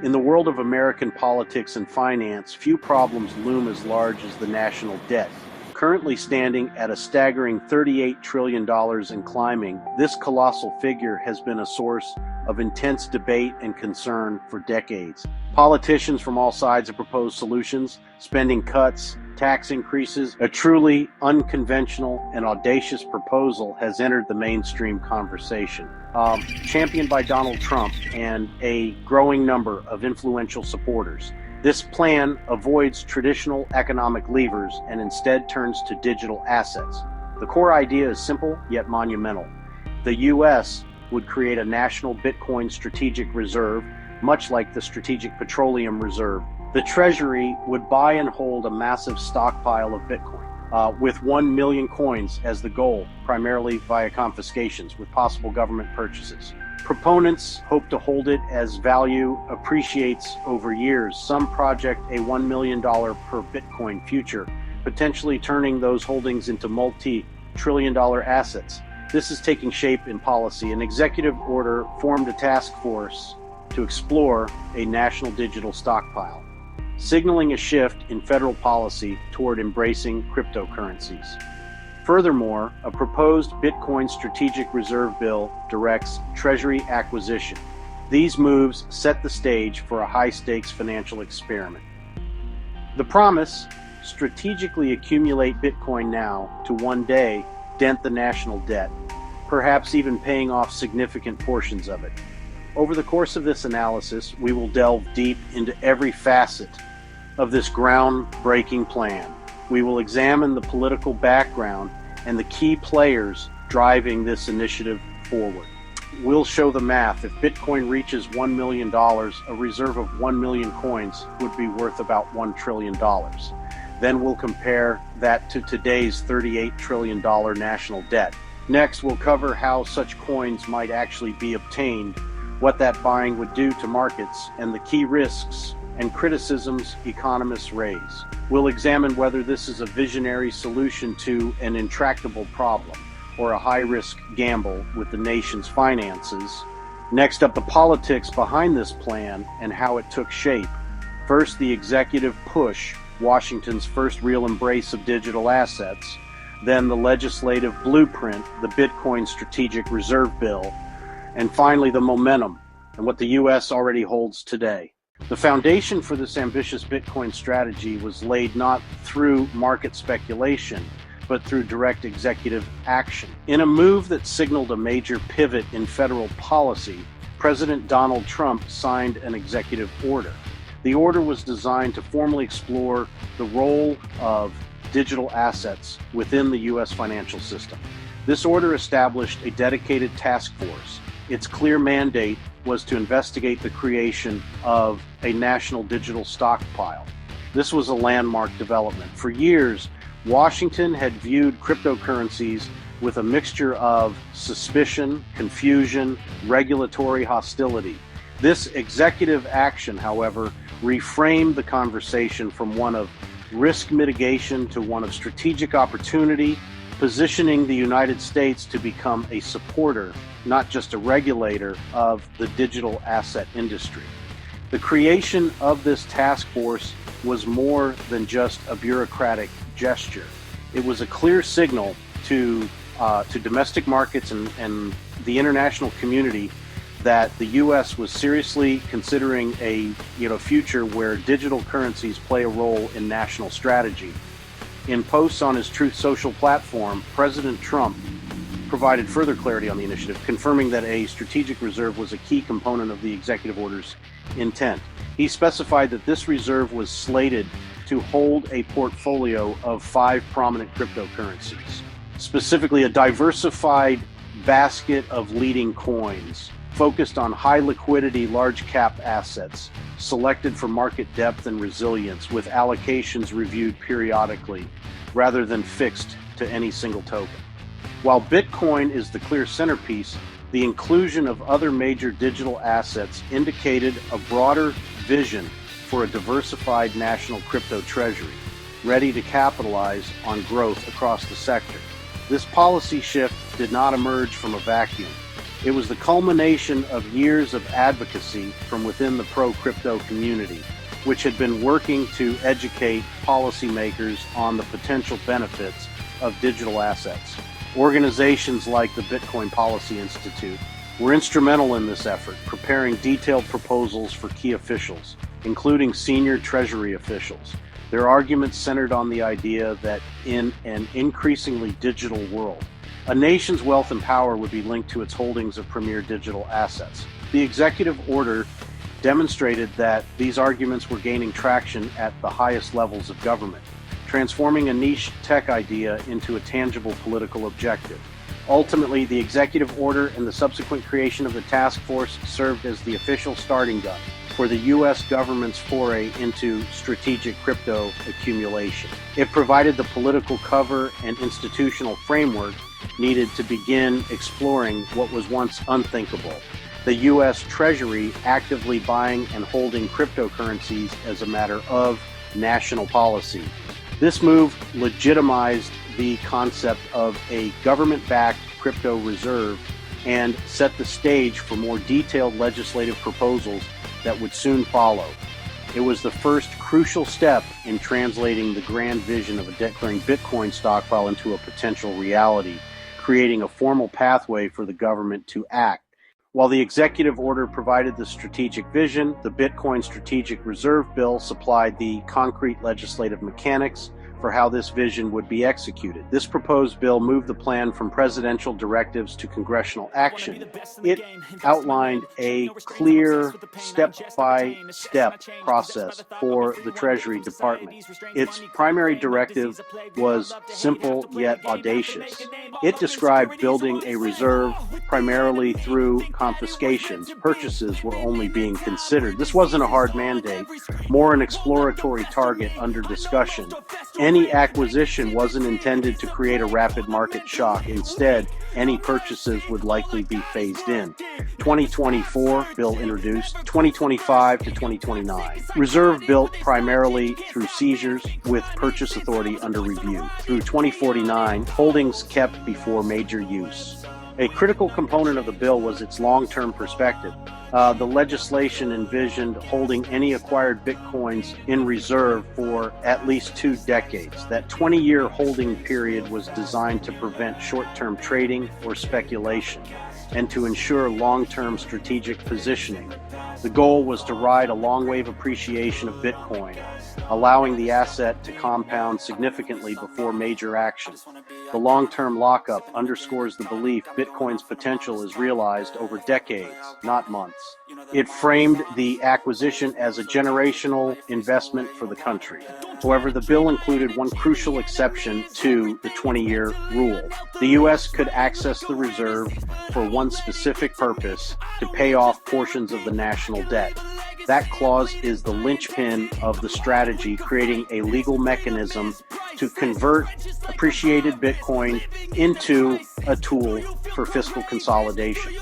In the world of American politics and finance, few problems loom as large as the national debt. Currently standing at a staggering $38 trillion and climbing, this colossal figure has been a source of intense debate and concern for decades. Politicians from all sides have proposed solutions, spending cuts, tax increases. A truly unconventional and audacious proposal has entered the mainstream conversation. Championed by Donald Trump and a growing number of influential supporters. This plan avoids traditional economic levers and instead turns to digital assets. The core idea is simple yet monumental. The U.S. would create a national Bitcoin strategic reserve, much like the Strategic Petroleum Reserve. The Treasury would buy and hold a massive stockpile of Bitcoin, with 1 million coins as the goal, primarily via confiscations, with possible government purchases. Proponents hope to hold it as value appreciates over years. Some project a $1 million per Bitcoin future, potentially turning those holdings into multi-trillion-dollar assets. This is taking shape in policy. An executive order formed a task force to explore a national digital stockpile, signaling a shift in federal policy toward embracing cryptocurrencies. Furthermore, a proposed Bitcoin strategic reserve bill directs Treasury acquisition. These moves set the stage for a high-stakes financial experiment. The promise: strategically accumulate Bitcoin now to one day dent the national debt, perhaps even paying off significant portions of it. Over the course of this analysis, we will delve deep into every facet of this groundbreaking plan. We will examine the political background and the key players driving this initiative forward. We'll show the math. If Bitcoin reaches $1 million, a reserve of 1 million coins would be worth about $1 trillion. Then we'll compare that to today's $38 trillion national debt. Next, we'll cover how such coins might actually be obtained, what that buying would do to markets, and the key risks and criticisms economists raise. We'll examine whether this is a visionary solution to an intractable problem or a high-risk gamble with the nation's finances. Next up, the politics behind this plan and how it took shape. First, the executive push, Washington's first real embrace of digital assets. Then the legislative blueprint, the Bitcoin Strategic Reserve Bill. And finally, the momentum and what the U.S. already holds today. The foundation for this ambitious Bitcoin strategy was laid not through market speculation, but through direct executive action. In a move that signaled a major pivot in federal policy, President Donald Trump signed an executive order. The order was designed to formally explore the role of digital assets within the U.S. financial system. This order established a dedicated task force. Its clear mandate was to investigate the creation of a national digital stockpile. This was a landmark development. For years, Washington had viewed cryptocurrencies with a mixture of suspicion, confusion, regulatory hostility. This executive action, however, reframed the conversation from one of risk mitigation to one of strategic opportunity, positioning the United States to become a supporter, not just a regulator, of the digital asset industry. The creation of this task force was more than just a bureaucratic gesture. It was a clear signal to domestic markets and the international community that the U.S. was seriously considering a future where digital currencies play a role in national strategy. In posts on his Truth Social platform, President Trump provided further clarity on the initiative, confirming that a strategic reserve was a key component of the executive order's intent. He specified that this reserve was slated to hold a portfolio of 5 prominent cryptocurrencies, specifically a diversified basket of leading coins, focused on high liquidity, large cap assets, selected for market depth and resilience, with allocations reviewed periodically, rather than fixed to any single token. While Bitcoin is the clear centerpiece, the inclusion of other major digital assets indicated a broader vision for a diversified national crypto treasury, ready to capitalize on growth across the sector. This policy shift did not emerge from a vacuum. It was the culmination of years of advocacy from within the pro-crypto community, which had been working to educate policymakers on the potential benefits of digital assets. Organizations like the Bitcoin Policy Institute were instrumental in this effort, preparing detailed proposals for key officials, including senior Treasury officials. Their arguments centered on the idea that in an increasingly digital world, a nation's wealth and power would be linked to its holdings of premier digital assets. The executive order demonstrated that these arguments were gaining traction at the highest levels of government, transforming a niche tech idea into a tangible political objective. Ultimately, the executive order and the subsequent creation of the task force served as the official starting gun for the U.S. government's foray into strategic crypto accumulation. It provided the political cover and institutional framework needed to begin exploring what was once unthinkable: the U.S. Treasury actively buying and holding cryptocurrencies as a matter of national policy. This move legitimized the concept of a government-backed crypto reserve and set the stage for more detailed legislative proposals that would soon follow. It was the first crucial step in translating the grand vision of a declaring Bitcoin stockpile into a potential reality, creating a formal pathway for the government to act. While the executive order provided the strategic vision, the Bitcoin Strategic Reserve Bill supplied the concrete legislative mechanics for how this vision would be executed. This proposed bill moved the plan from presidential directives to congressional action. It outlined a clear step-by-step process for the Treasury Department. Its primary directive was simple yet audacious. It described building a reserve primarily through confiscations. Purchases were only being considered. This wasn't a hard mandate, more an exploratory target under discussion. Any acquisition wasn't intended to create a rapid market shock. Instead, any purchases would likely be phased in. 2024 bill introduced, 2025 to 2029. Reserve built primarily through seizures with purchase authority under review. Through 2049, holdings kept before major use. A critical component of the bill was its long-term perspective. The legislation envisioned holding any acquired Bitcoins in reserve for at least 2 decades. That 20-year holding period was designed to prevent short-term trading or speculation and to ensure long-term strategic positioning. The goal was to ride a long-wave appreciation of Bitcoin, allowing the asset to compound significantly before major action. The long-term lockup underscores the belief Bitcoin's potential is realized over decades, not months. It framed the acquisition as a generational investment for the country. However, the bill included one crucial exception to the 20-year rule. The U.S. could access the reserve for one specific purpose: to pay off portions of the national debt. That clause is the linchpin of the strategy, creating a legal mechanism to convert appreciated Bitcoin into a tool for fiscal consolidation.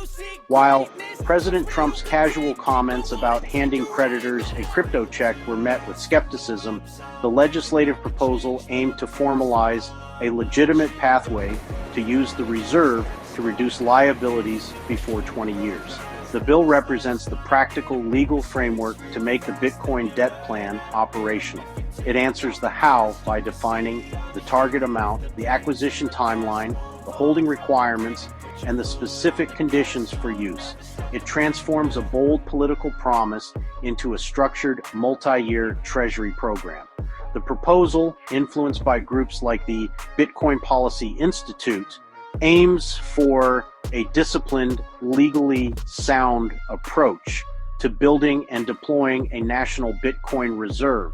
While President Trump's casual comments about handing creditors a crypto check were met with skepticism, the legislative proposal aimed to formalize a legitimate pathway to use the reserve to reduce liabilities before 20 years. The bill represents the practical legal framework to make the Bitcoin debt plan operational. It answers the how by defining the target amount, the acquisition timeline, the holding requirements, and the specific conditions for use. It transforms a bold political promise into a structured multi-year Treasury program. The proposal, influenced by groups like the Bitcoin Policy Institute, aims for a disciplined, legally sound approach to building and deploying a national Bitcoin reserve.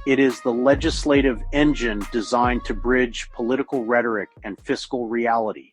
It is the legislative engine designed to bridge political rhetoric and fiscal reality.